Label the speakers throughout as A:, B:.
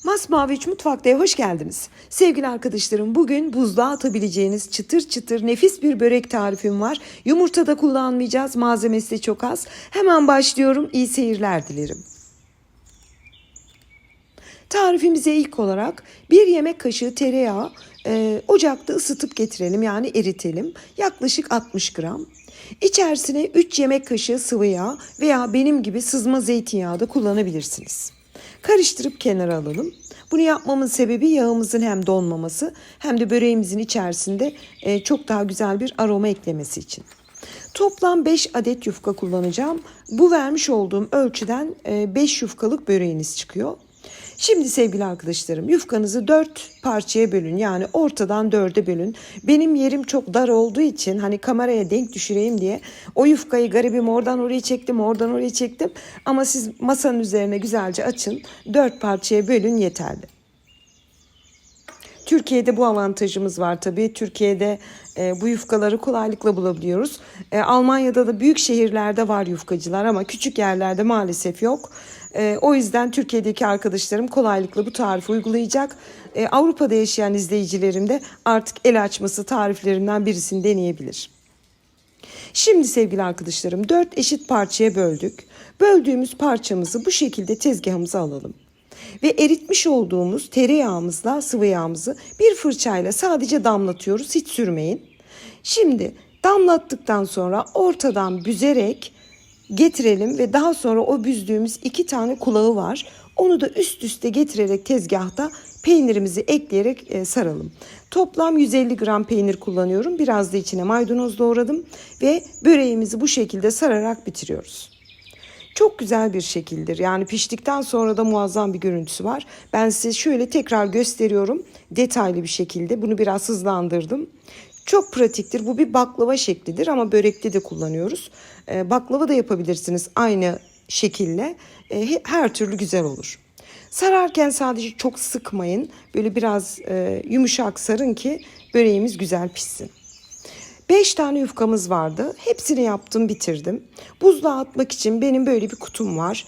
A: Masmavi Mutfak'ta hoş geldiniz. Sevgili arkadaşlarım, bugün buzluğa atabileceğiniz çıtır çıtır nefis bir börek tarifim var. Yumurta da kullanmayacağız, malzemesi de çok az. Hemen başlıyorum, iyi seyirler dilerim. Tarifimize ilk olarak 1 yemek kaşığı tereyağı ocakta ısıtıp getirelim, yani eritelim. Yaklaşık 60 gram. İçerisine 3 yemek kaşığı sıvı yağ veya benim gibi sızma zeytinyağı da kullanabilirsiniz. Karıştırıp kenara alalım. Bunu yapmamın sebebi yağımızın hem donmaması hem de böreğimizin içerisinde çok daha güzel bir aroma eklemesi için. Toplam 5 adet yufka kullanacağım. Bu vermiş olduğum ölçüden 5 yufkalık böreğiniz çıkıyor. Şimdi sevgili arkadaşlarım, yufkanızı 4 parçaya bölün, yani ortadan 4'e bölün. Benim yerim çok dar olduğu için hani kameraya denk düşüreyim diye o yufkayı garibim oradan oraya çektim, oradan oraya çektim. Ama siz masanın üzerine güzelce açın, 4 parçaya bölün, yeterli. Türkiye'de bu avantajımız var tabii. Türkiye'de bu yufkaları kolaylıkla bulabiliyoruz. Almanya'da da büyük şehirlerde var yufkacılar ama küçük yerlerde maalesef yok. O yüzden Türkiye'deki arkadaşlarım kolaylıkla bu tarifi uygulayacak. Avrupa'da yaşayan izleyicilerim de artık el açması tariflerinden birisini deneyebilir. Şimdi sevgili arkadaşlarım, 4 eşit parçaya böldük. Böldüğümüz parçamızı bu şekilde tezgahımıza alalım. Ve eritmiş olduğumuz tereyağımızla sıvı yağımızı bir fırçayla sadece damlatıyoruz, hiç sürmeyin. Şimdi damlattıktan sonra ortadan büzerek getirelim ve daha sonra o büzdüğümüz 2 tane kulağı var. Onu da üst üste getirerek tezgahta peynirimizi ekleyerek saralım. Toplam 150 gram peynir kullanıyorum. Biraz da içine maydanoz doğradım ve böreğimizi bu şekilde sararak bitiriyoruz. Çok güzel bir şekildir. Yani piştikten sonra da muazzam bir görüntüsü var. Ben size şöyle tekrar gösteriyorum detaylı bir şekilde. Bunu biraz hızlandırdım. Çok pratiktir. Bu bir baklava şeklidir ama börekte de kullanıyoruz. Baklava da yapabilirsiniz aynı şekilde. Her türlü güzel olur. Sararken sadece çok sıkmayın. Böyle biraz yumuşak sarın ki böreğimiz güzel pişsin. 5 tane yufkamız vardı. Hepsini yaptım, bitirdim. Buzluğa atmak için benim böyle bir kutum var.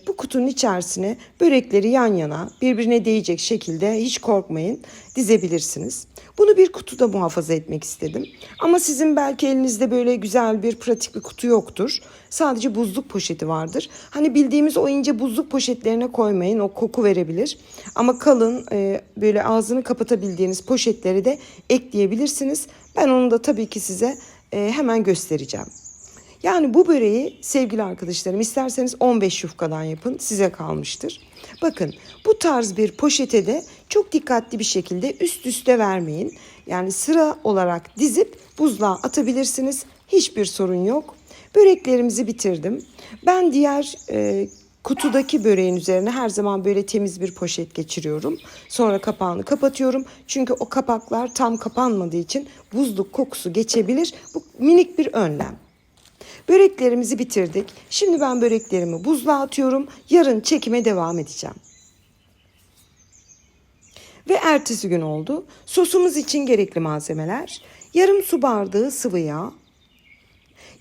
A: Bu kutunun içerisine börekleri yan yana birbirine değecek şekilde, hiç korkmayın, dizebilirsiniz. Bunu bir kutuda muhafaza etmek istedim. Ama sizin belki elinizde böyle güzel bir pratik bir kutu yoktur. Sadece buzluk poşeti vardır. Hani bildiğimiz o ince buzluk poşetlerine koymayın, o koku verebilir. Ama kalın böyle ağzını kapatabildiğiniz poşetleri de ekleyebilirsiniz. Ben onu da tabii ki size hemen göstereceğim. Yani bu böreği sevgili arkadaşlarım isterseniz 15 yufkadan yapın, size kalmıştır. Bakın, bu tarz bir poşete de çok dikkatli bir şekilde üst üste vermeyin. Yani sıra olarak dizip buzluğa atabilirsiniz. Hiçbir sorun yok. Böreklerimizi bitirdim. Ben diğer kutudaki böreğin üzerine her zaman böyle temiz bir poşet geçiriyorum. Sonra kapağını kapatıyorum. Çünkü o kapaklar tam kapanmadığı için buzluk kokusu geçebilir. Bu minik bir önlem. Böreklerimizi bitirdik. Şimdi ben böreklerimi buzluğa atıyorum. Yarın çekime devam edeceğim. Ve ertesi gün oldu. Sosumuz için gerekli malzemeler: yarım su bardağı sıvı yağ,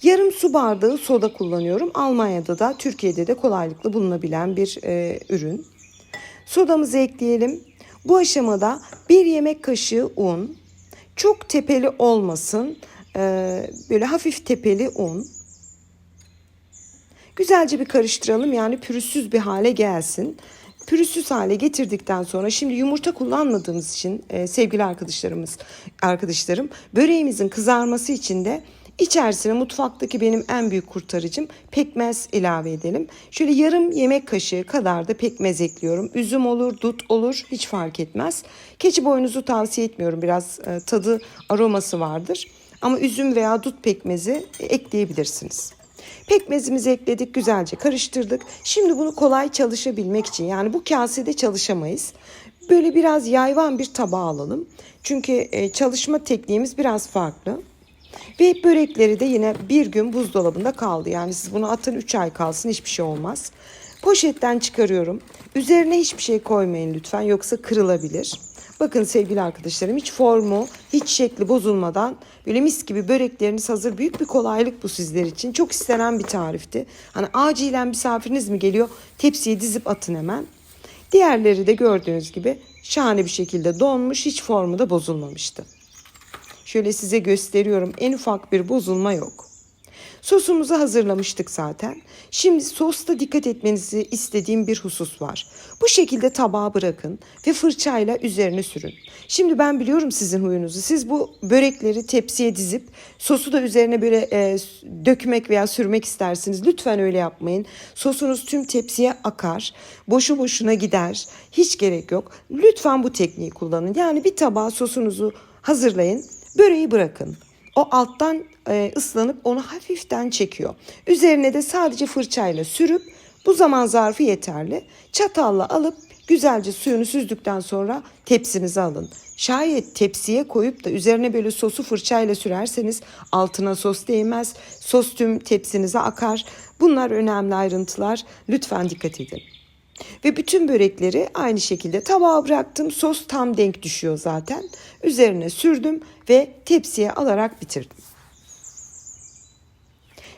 A: yarım su bardağı soda kullanıyorum. Almanya'da da Türkiye'de de kolaylıkla bulunabilen bir ürün. Sodamızı ekleyelim. Bu aşamada 1 yemek kaşığı un, çok tepeli olmasın, böyle hafif tepeli un. Güzelce bir karıştıralım, yani pürüzsüz bir hale gelsin. Pürüzsüz hale getirdikten sonra şimdi yumurta kullanmadığımız için sevgili arkadaşlarım, böreğimizin kızarması için de içerisine mutfaktaki benim en büyük kurtarıcım pekmez ilave edelim. Şöyle yarım yemek kaşığı kadar da pekmez ekliyorum. Üzüm olur, dut olur, hiç fark etmez. Keçi boynuzu tavsiye etmiyorum, biraz tadı aroması vardır. Ama üzüm veya dut pekmezi ekleyebilirsiniz. Pekmezimizi ekledik, güzelce karıştırdık. Şimdi bunu kolay çalışabilmek için, yani bu kasede çalışamayız, böyle biraz yayvan bir tabağa alalım. Çünkü çalışma tekniğimiz biraz farklı. Ve börekleri de yine bir gün buzdolabında kaldı. Yani siz bunu atın, 3 ay kalsın, hiçbir şey olmaz. Poşetten çıkarıyorum. Üzerine hiçbir şey koymayın lütfen, yoksa kırılabilir. Bakın sevgili arkadaşlarım, hiç formu, hiç şekli bozulmadan böyle mis gibi börekleriniz hazır. Büyük bir kolaylık bu sizler için. Çok istenen bir tarifti. Hani acilen misafiriniz mi geliyor? Tepsiye dizip atın hemen. Diğerleri de gördüğünüz gibi şahane bir şekilde donmuş, hiç formu da bozulmamıştı. Şöyle size gösteriyorum, en ufak bir bozulma yok. Sosumuzu hazırlamıştık zaten. Şimdi sosta dikkat etmenizi istediğim bir husus var. Bu şekilde tabağa bırakın ve fırçayla üzerine sürün. Şimdi ben biliyorum sizin huyunuzu. Siz bu börekleri tepsiye dizip sosu da üzerine böyle dökmek veya sürmek istersiniz. Lütfen öyle yapmayın. Sosunuz tüm tepsiye akar. Boşu boşuna gider. Hiç gerek yok. Lütfen bu tekniği kullanın. Yani bir tabağa sosunuzu hazırlayın. Böreği bırakın. O alttan ıslanıp onu hafiften çekiyor. Üzerine de sadece fırçayla sürüp bu zaman zarfı yeterli. Çatalla alıp güzelce suyunu süzdükten sonra tepsinize alın. Şayet tepsiye koyup da üzerine böyle sosu fırçayla sürerseniz altına sos değmez. Sos tüm tepsinize akar. Bunlar önemli ayrıntılar. Lütfen dikkat edin. Ve bütün börekleri aynı şekilde tabağa bıraktım. Sos tam denk düşüyor zaten. Üzerine sürdüm ve tepsiye alarak bitirdim.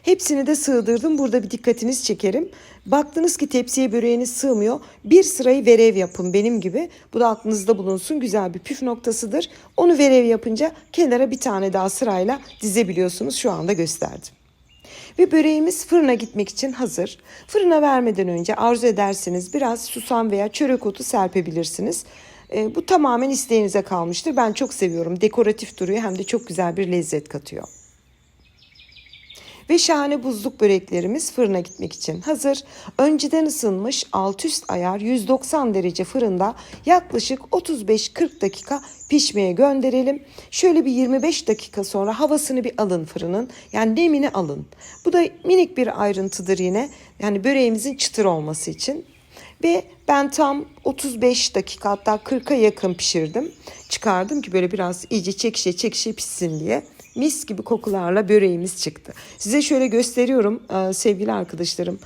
A: Hepsini de sığdırdım. Burada bir dikkatinizi çekerim. Baktınız ki tepsiye böreğiniz sığmıyor. Bir sırayı verev yapın benim gibi. Bu da aklınızda bulunsun. Güzel bir püf noktasıdır. Onu verev yapınca kenara bir tane daha sırayla dizebiliyorsunuz. Şu anda gösterdim. Ve böreğimiz fırına gitmek için hazır. Fırına vermeden önce arzu ederseniz biraz susam veya çörek otu serpebilirsiniz. Bu tamamen isteğinize kalmıştır. Ben çok seviyorum. Dekoratif duruyor, hem de çok güzel bir lezzet katıyor. Ve şahane buzluk böreklerimiz fırına gitmek için hazır. Önceden ısınmış alt üst ayar 190 derece fırında yaklaşık 35-40 dakika pişmeye gönderelim. Şöyle bir 25 dakika sonra havasını bir alın fırının. Yani nemini alın. Bu da minik bir ayrıntıdır yine. Yani böreğimizin çıtır olması için. Ve ben tam 35 dakika, hatta 40'a yakın pişirdim. Çıkardım ki böyle biraz iyice çekişe pişsin diye. Mis gibi kokularla böreğimiz çıktı. Size şöyle gösteriyorum sevgili arkadaşlarım.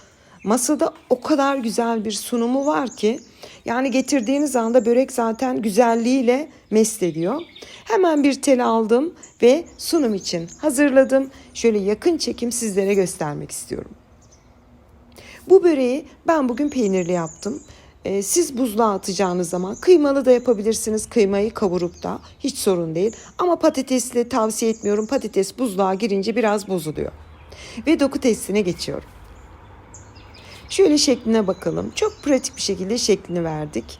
A: Masada o kadar güzel bir sunumu var ki, yani getirdiğiniz anda börek zaten güzelliğiyle mest ediyor. Hemen bir tel aldım ve sunum için hazırladım. Şöyle yakın çekim sizlere göstermek istiyorum. Bu böreği ben bugün peynirli yaptım. Siz buzluğa atacağınız zaman kıymalı da yapabilirsiniz. Kıymayı kavurup da hiç sorun değil. Ama patatesli tavsiye etmiyorum. Patates buzluğa girince biraz bozuluyor. Ve doku testine geçiyorum. Şöyle şekline bakalım. Çok pratik bir şekilde şeklini verdik.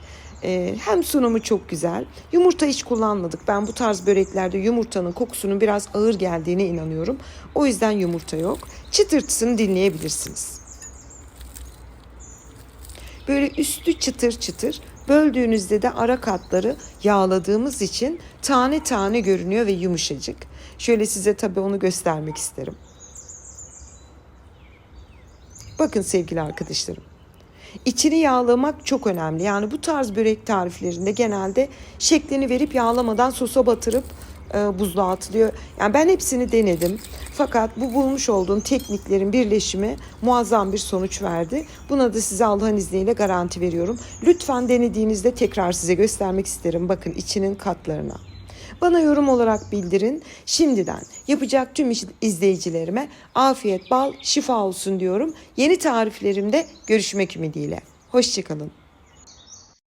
A: Hem sunumu çok güzel. Yumurta hiç kullanmadık. Ben bu tarz böreklerde yumurtanın kokusunun biraz ağır geldiğine inanıyorum. O yüzden yumurta yok. Çıtırtısını dinleyebilirsiniz. Böyle üstü çıtır çıtır, böldüğünüzde de ara katları yağladığımız için tane tane görünüyor ve yumuşacık. Şöyle size tabii onu göstermek isterim. Bakın sevgili arkadaşlarım. İçini yağlamak çok önemli. Yani bu tarz börek tariflerinde genelde şeklini verip yağlamadan sosa batırıp buzluğa atılıyor. Yani ben hepsini denedim. Fakat bu bulmuş olduğum tekniklerin birleşimi muazzam bir sonuç verdi. Buna da size Allah'ın izniyle garanti veriyorum. Lütfen denediğinizde tekrar size göstermek isterim. Bakın içinin katlarına. Bana yorum olarak bildirin. Şimdiden yapacak tüm izleyicilerime afiyet, bal, şifa olsun diyorum. Yeni tariflerimde görüşmek ümidiyle. Hoşça kalın.